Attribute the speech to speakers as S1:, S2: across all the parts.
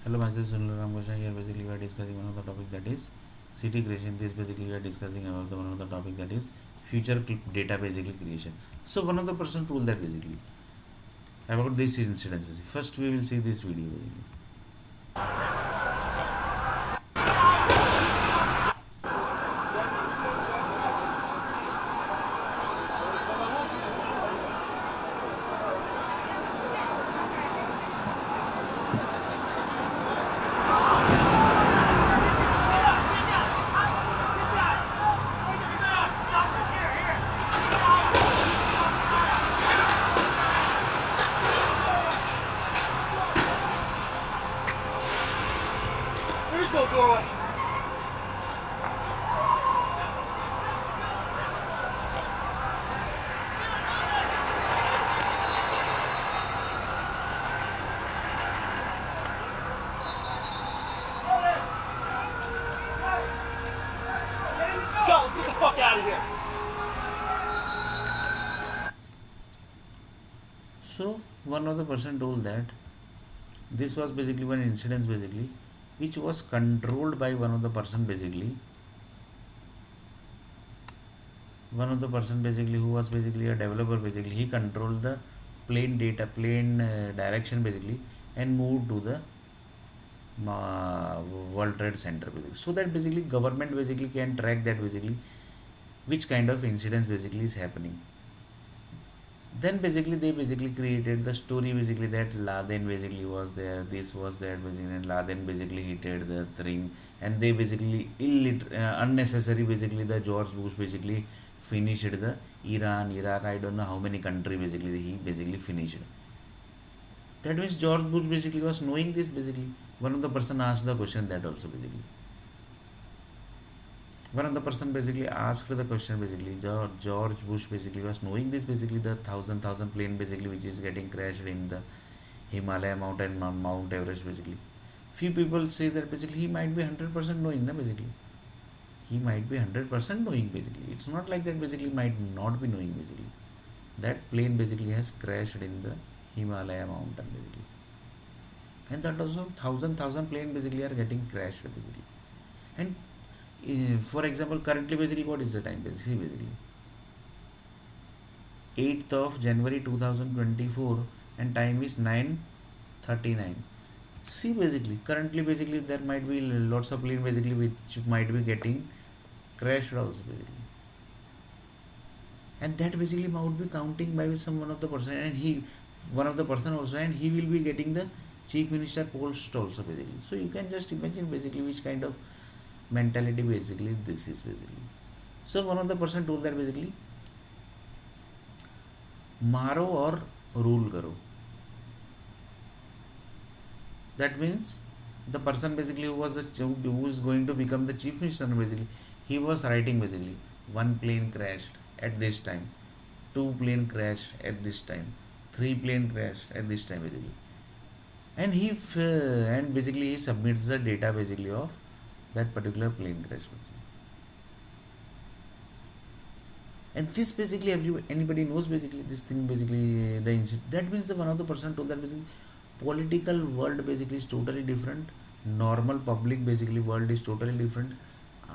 S1: Hello, myself Sunil Ramkrishna. Here basically we are discussing one of the topic that is city creation. This basically we are discussing about the one of the topic that is future data basically creation. So one of the person told that basically about this incident. First we will see this video basically.
S2: There's no doorway. Scott, let's get the fuck out of here.
S1: So one of the person told that this was basically one incident basically which was controlled by one of the person basically who was basically a developer basically. He controlled the plane direction basically and moved to the World Trade Center basically, so that basically government basically can track that basically which kind of incidents basically is happening. Then basically they basically created the story basically that Laden basically was there, this was that basically, and Laden basically hated the thing, and they basically unnecessary basically the George Bush basically finished the Iran, Iraq, I don't know how many country basically he basically finished. That means George Bush basically was knowing this basically. One of the person asked the question that also basically. One of the person basically asked the question basically. George Bush basically was knowing this basically the thousand plane basically which is getting crashed in the Himalaya mountain Mount Everest basically. Few people say that basically he might be 100% knowing na basically. He might be 100% knowing basically. It's not like that basically might not be knowing basically. That plane basically has crashed in the Himalaya mountain basically. And that also thousand plane basically are getting crashed basically. And for example, currently basically what is the time basically 8th of January 2024 and time is 9:39. See basically currently basically there might be lots of plane basically which might be getting crashed also basically, and that basically might be counting by some one of the person, and he one of the person also, and he will be getting the chief minister post also basically. So you can just imagine basically which kind of mentality basically this is basically. So one of the person told that basically मारो और rule करो. That means the person basically who is going to become the chief minister basically, he was writing basically one plane crashed at this time, two plane crashed at this time, three plane crashed at this time basically, and and basically he submits the data basically of that particular plane crash basically. And this basically anybody knows basically this thing basically the incident. That means the one of the person told that basically political world basically is totally different, normal public basically world is totally different,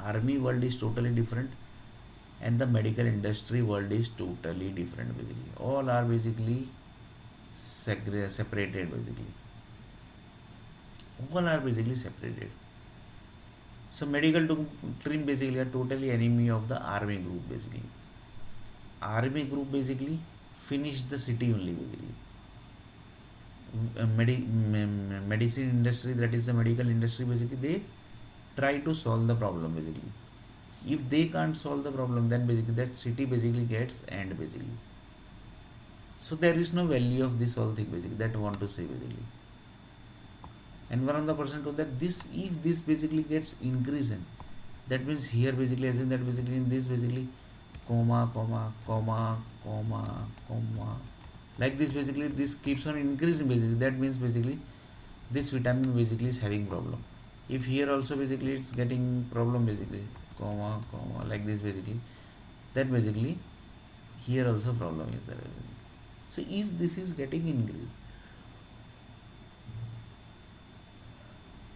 S1: army world is totally different, and the medical industry world is totally different basically. All are basically separated basically. All are basically separated. So medical team basically are totally enemy of the army group basically. Army group basically finished the city only basically. Medicine industry, that is the medical industry basically, they try to solve the problem basically. If they can't solve the problem, then basically that city basically gets end basically. So there is no value of this whole thing basically, that I want to say basically. And one of the person told that this, if this basically gets increasing, that means here basically as in that basically in this basically comma, like this basically this keeps on increasing basically, that means basically this vitamin basically is having problem. If here also basically it's getting problem basically comma like this basically, then basically here also problem is there. So if this is getting increased,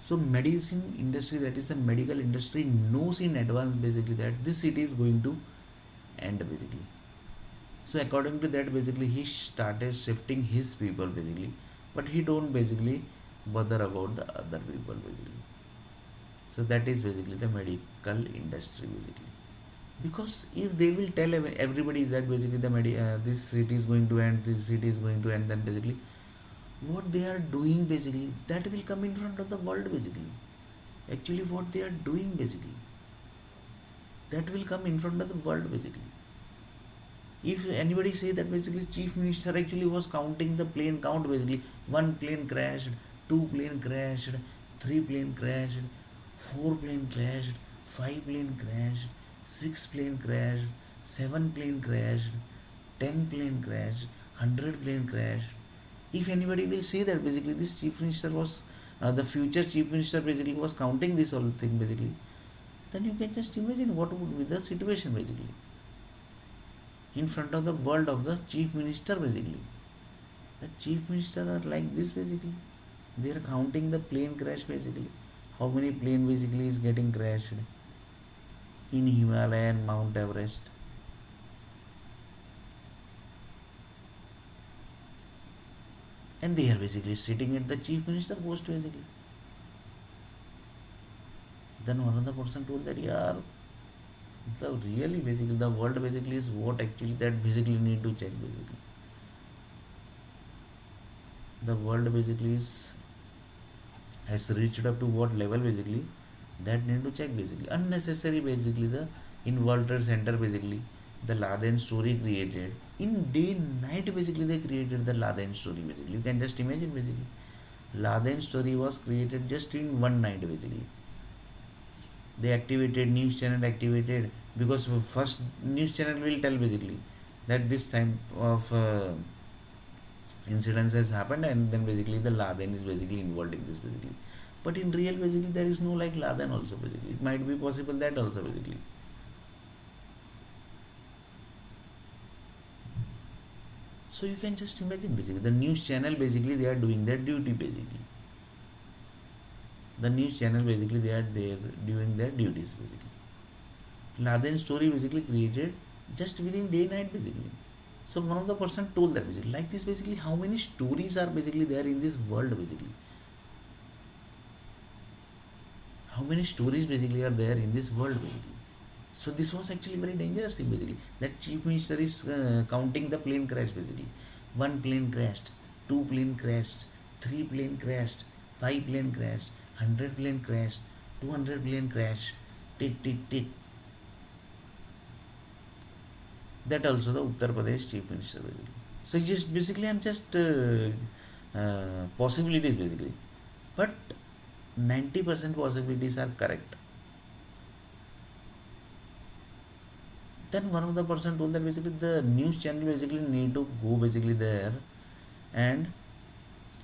S1: So medicine industry, that is a medical industry, knows in advance basically that this city is going to end basically. So according to that basically he started shifting his people basically, but he don't basically bother about the other people basically. So that is basically the medical industry basically. Because if they will tell everybody that basically this city is going to end, this city is going to end, then basically what they are doing basically, that will come in front of the world basically. Actually what they are doing basically, that will come in front of the world basically. If anybody say that basically chief minister actually was counting the plane count basically, one plane crashed, two plane crashed, three plane crashed, four plane crashed, five plane crashed, six plane crashed, seven plane crashed, 10 plane crashed, 100 plane crashed. If anybody will say that basically this chief minister was the future chief minister basically was counting this whole thing basically, then you can just imagine what would be the situation basically in front of the world of the chief minister basically. The chief minister are like this basically. They are counting the plane crash basically. How many plane basically is getting crashed in Himalaya and Mount Everest. And they are basically sitting at the chief minister post basically. Then one of the person told that yeah, the really basically the world basically is what actually that basically need to check basically. The world basically is has reached up to what level basically, that need to check basically. Unnecessary basically the in World Trade Center basically the Laden story created. In day night basically they created the Laden story basically. You can just imagine basically. Laden story was created just in one night basically. They activated news channel activated, because first news channel will tell basically that this time of incidents has happened, and then basically the Laden is basically involved in this basically. But in real basically there is no like Laden also basically. It might be possible that also basically. So you can just imagine basically the news channel basically they are doing their duty basically. The news channel basically they are doing their duties basically. Laden story basically created just within day night basically. So one of the person told that basically like this basically how many stories are basically there in this world basically. How many stories basically are there in this world basically. So this was actually very dangerous thing basically. That chief minister is counting the plane crash basically. One plane crashed, two plane crashed, three plane crashed, five plane crashed, 100 plane crashed, 200 plane crashed. Tick tick tick. That also the Uttar Pradesh chief minister basically. So just basically I'm just possibilities basically, but 90% possibilities are correct. Then one of the person told that basically the news channel basically need to go basically there and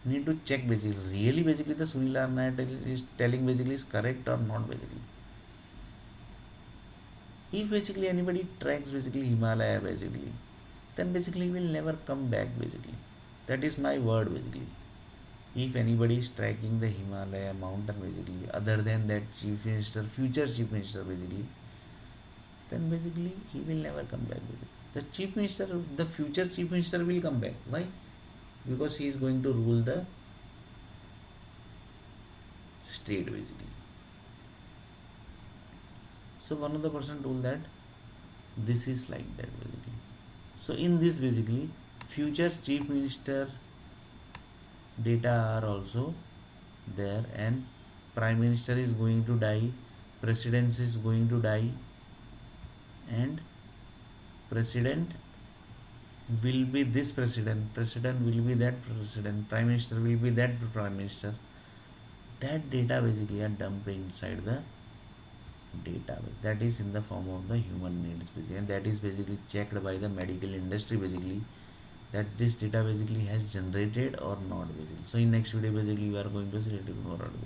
S1: need to check basically really basically the Sunil Arnait is telling basically is correct or not basically. If basically anybody tracks basically Himalaya basically, then basically he will never come back basically. That is my word basically. If anybody is tracking the Himalaya mountain basically, other than that chief minister, future chief minister basically, then basically he will never come back basically. The chief minister, the future chief minister will come back. Why? Because he is going to rule the state basically. So one of the person told that this is like that basically. So in this basically future chief minister data are also there, and prime minister is going to die, president is going to die, and president will be this president, president will be that president, prime minister will be that prime minister. That data basically are dumped inside the database, that is in the form of the human needs basically, and that is basically checked by the medical industry basically, that this data basically has generated or not basically. So in next video basically we are going to see a little more